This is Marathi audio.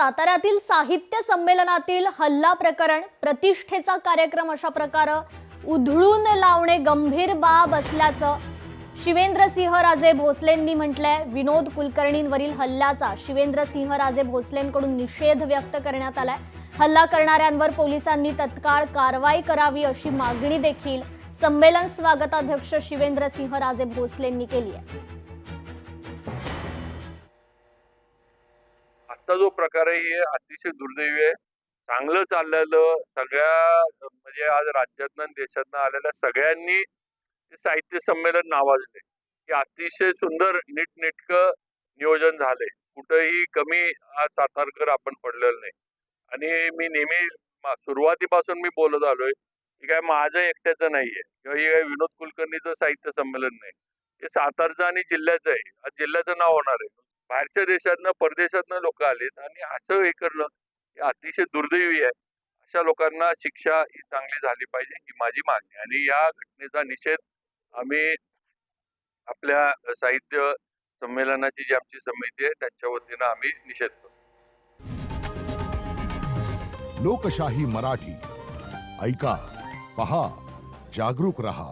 साताऱ्यातील साहित्य संमेलनातील हल्ला प्रकरण प्रतिष्ठेचा कार्यक्रम अशा प्रकारे उधळून लावणे गंभीर बाब असल्याचं शिवेंद्रसिंहराजे भोसलेंनी म्हटलंय। विनोद कुलकर्णींवरील हल्ल्याचा शिवेंद्रसिंहराजे भोसलेंकडून निषेध व्यक्त करण्यात आलाय। हल्ला करणाऱ्यांवर पोलिसांनी तत्काळ कारवाई करावी अशी मागणी देखील संमेलन स्वागताध्यक्ष शिवेंद्रसिंहराजे भोसलेंनी केली आहे। आजचा जो प्रकार आहे हे अतिशय दुर्दैवी आहे। चांगलं चाललेलं सगळ्या म्हणजे आज राज्यातनं देशातनं आलेल्या सगळ्यांनी हे साहित्य संमेलन नावाजले की अतिशय सुंदर नीटनेटकं नियोजन झाले। कुठेही कमी आज सातारकर आपण पडलेलं नाही। आणि मी नेहमी सुरुवातीपासून मी बोलत आलोय की काय माझं एकट्याचं नाहीये किंवा हे विनोद कुलकर्णीचं साहित्य संमेलन नाही, हे सातारचं आणि जिल्ह्याचं आहे। आज जिल्ह्याचं नाव होणार आहे। बाहेरच्या देशातनं परदेशातनं लोक आलेत आणि असं हे करणं हे अतिशय दुर्दैवी आहे। अशा लोकांना शिक्षा ही चांगली झाली पाहिजे ही माझी मागणी आहे। आणि या घटनेचा निषेध आम्ही आपल्या साहित्य संमेलनाची जी आमची समिती आहे त्यांच्या वतीनं आम्ही निषेध करतो। लोकशाही मराठी ऐका, पहा, जागरूक रहा।